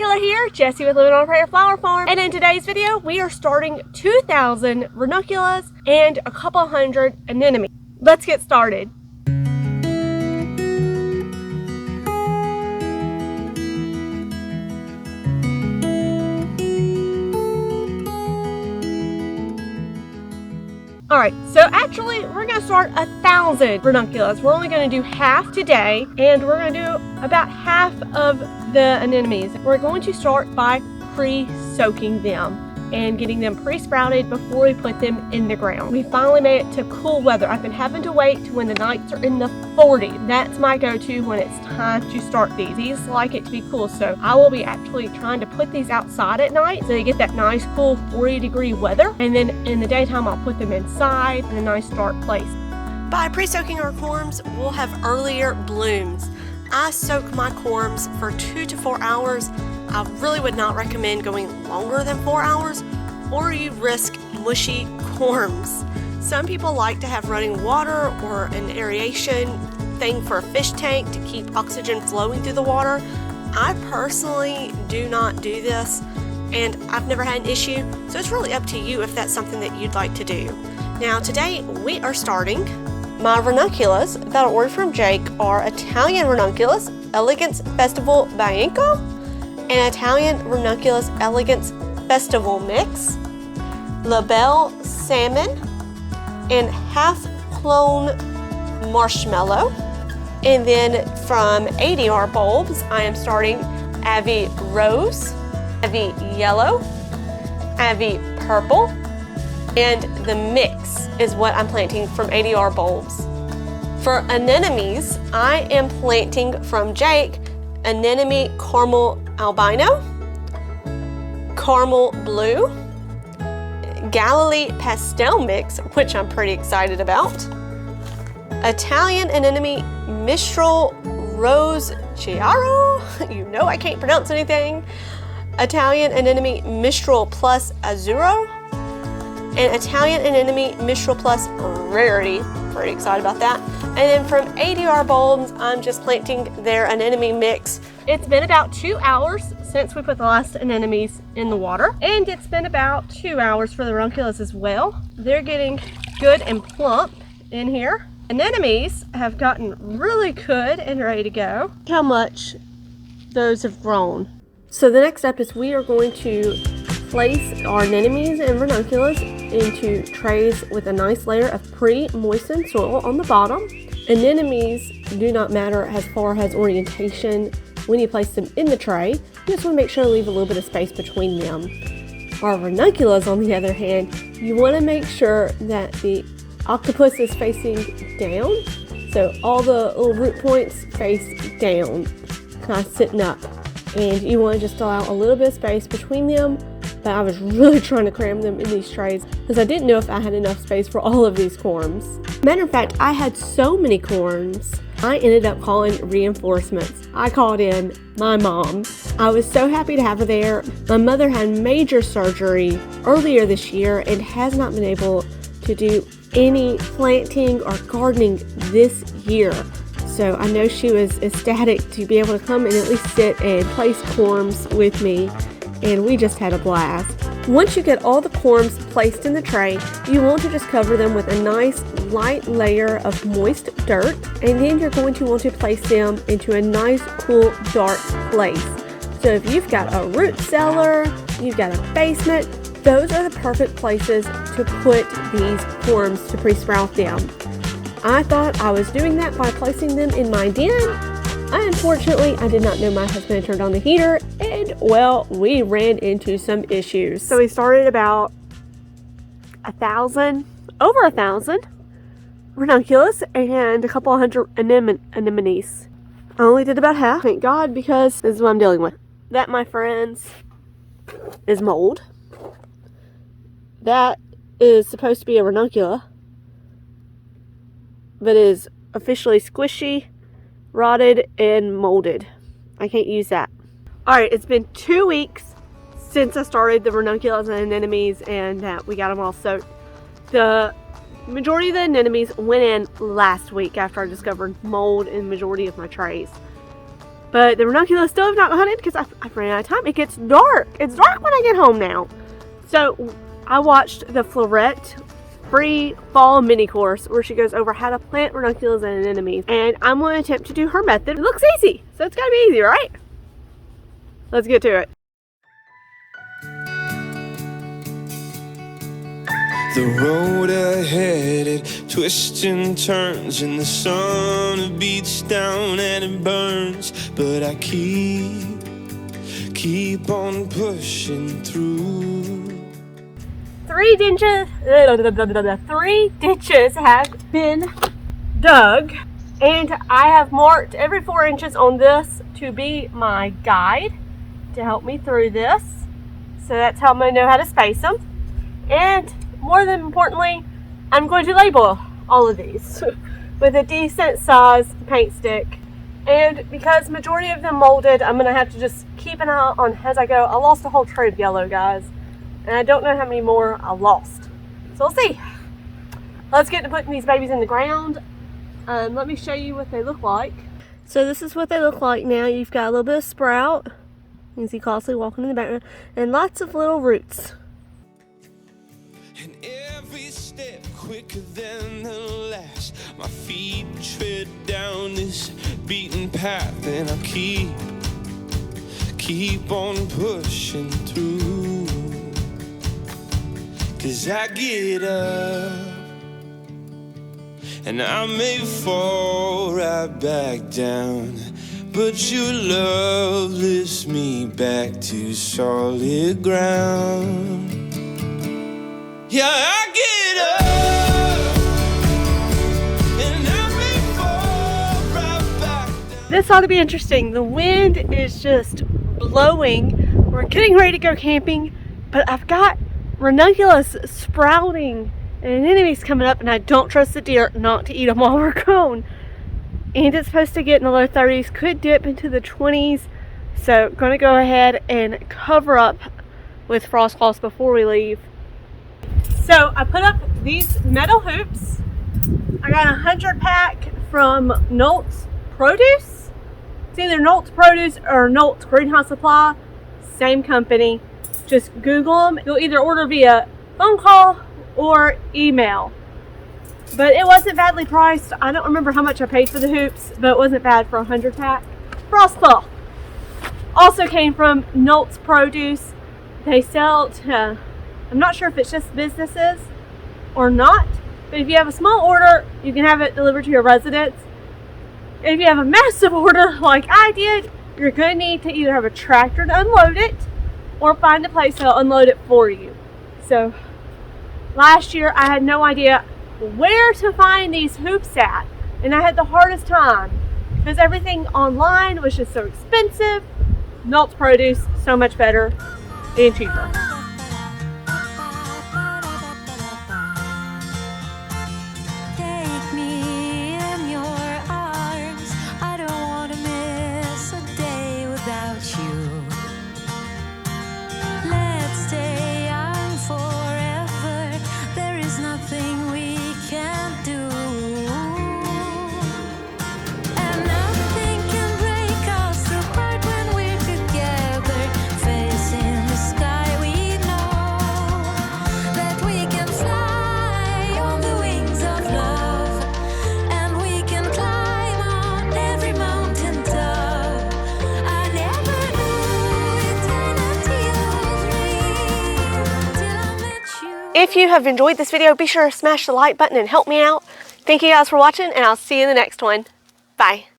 Dracula here, Jessie with Living on a Prayer Flower Farm, and in today's video we are starting 2,000 ranunculus and a couple hundred anemones. Let's get started. Alright, so actually we're going to start 1,000 ranunculus. We're only going to do half today, and we're going to do about half of the anemones. We're going to start by pre-soaking them and getting them pre-sprouted before we put them in the ground. We finally made it to cool weather. I've been having to wait when the nights are in the 40s. That's my go-to when it's time to start these. These like it to be cool, so I will be actually trying to put these outside at night so they get that nice cool 40-degree weather, and then in the daytime I'll put them inside in a nice dark place. By pre-soaking our corms, we'll have earlier blooms. I soak my corms for 2 to 4 hours. I really would not recommend going longer than 4 hours, or you risk mushy corms. Some people like to have running water or an aeration thing for a fish tank to keep oxygen flowing through the water. I personally do not do this, and I've never had an issue, so it's really up to you if that's something that you'd like to do. Now today we are starting. My ranunculus that I ordered from Jake are Italian Ranunculus Elegance Festival Bianco and Italian Ranunculus Elegance Festival Mix, Belle Salmon, and half-clone Marshmallow. And then from ADR bulbs, I am starting Aviv Rose, Aviv Yellow, Aviv Purple, and the mix is what I'm planting from ADR bulbs. For anemones, I am planting from Jake Anemone Caramel Albino, Caramel Blue, Galilee Pastel Mix, which I'm pretty excited about, Italian Anemone Mistral Rose Chiaro, you know I can't pronounce anything, Italian Anemone Mistral Plus Azzurro, and Italian Anemone Mistral Plus Rarity. Pretty excited about that. And then from ADR bulbs, I'm just planting their anemone mix. It's been about 2 hours since we put the last anemones in the water, and it's been about 2 hours for the ranunculus as well. They're getting good and plump in here. Anemones have gotten really good and ready to go. How much those have grown. So the next step is we are going to place our anemones and ranunculus into trays with a nice layer of pre-moistened soil on the bottom. Anemones do not matter as far as orientation when you place them in the tray. You just want to make sure to leave a little bit of space between them. Our ranunculus, on the other hand, you want to make sure that the octopus is facing down, so all the little root points face down, kind of sitting up, and you want to just allow a little bit of space between them. But I was really trying to cram them in these trays because I didn't know if I had enough space for all of these corms. Matter of fact, I had so many corms, I ended up calling reinforcements. I called in my mom. I was so happy to have her there. My mother had major surgery earlier this year and has not been able to do any planting or gardening this year. So I know she was ecstatic to be able to come and at least sit and place corms with me. And we just had a blast. Once you get all the corms placed in the tray, you want to just cover them with a nice light layer of moist dirt, and then you're going to want to place them into a nice cool dark place. So if you've got a root cellar, you've got a basement, those are the perfect places to put these corms to pre-sprout them. I thought I was doing that by placing them in my den. Unfortunately, I did not know my husband had turned on the heater, and well, we ran into some issues. So we started about 1,000, over 1,000 ranunculus and a couple hundred anemones. I only did about half, thank God, because this is what I'm dealing with. That, my friends, is mold. That is supposed to be a ranuncula, but is officially squishy, rotted, and molded. I can't use that. Alright, it's been 2 weeks since I started the ranunculus and anemones, and we got them all soaked. The majority of the anemones went in last week after I discovered mold in the majority of my trays. But the ranunculus still have not hunted because I've ran out of time. It gets dark. It's dark when I get home now. So I watched the Floret free fall mini course where she goes over how to plant ranunculus and anemones. And I'm going to attempt to do her method. It looks easy, so it's got to be easy, right? Let's get to it. The road ahead, it twists and turns, and the sun beats down and it burns. But I keep on pushing through. Three ditches have been dug, and I have marked every 4 inches on this to be my guide to help me through this. So that's how I'm going to know how to space them. And more than importantly, I'm going to label all of these with a decent size paint stick. And because majority of them molded, I'm going to have to just keep an eye on as I go. I lost a whole tray of yellow, guys. And I don't know how many more I lost. So we'll see. Let's get to putting these babies in the ground. Let me show you what they look like. So this is what they look like now. You've got a little bit of sprout. You can see Costly walking in the background. And lots of little roots. And every step quicker than the last. My feet tread down this beaten path, and I keep on pushing through. 'Cause I get up, and I may fall right back down, but your love lifts me back to solid ground. Yeah, I get up, and I may fall right back down. This ought to be interesting. The wind is just blowing. We're getting ready to go camping, but I've got ranunculus sprouting and anemones coming up, and I don't trust the deer not to eat them while we're gone. And it's supposed to get in the low 30s, could dip into the 20s. So gonna go ahead and cover up with frost cloths before we leave. So I put up these metal hoops. I got a 100 pack from Nolt's Produce. It's either Nolt's Produce or Nolt's Greenhouse Supply, same company. Just Google them. You'll either order via phone call or email. But it wasn't badly priced. I don't remember how much I paid for the hoops, but it wasn't bad for a 100 pack. Frost cloth also came from Nolt's Produce. They sell to, I'm not sure if it's just businesses or not, but if you have a small order, you can have it delivered to your residence. If you have a massive order like I did, you're going to need to either have a tractor to unload it or find a place that'll unload it for you. So last year I had no idea where to find these hoops at, and I had the hardest time because everything online was just so expensive. Nolt's Produce, so much better and cheaper. If you have enjoyed this video, be sure to smash the like button and help me out. Thank you guys for watching, and I'll see you in the next one. Bye.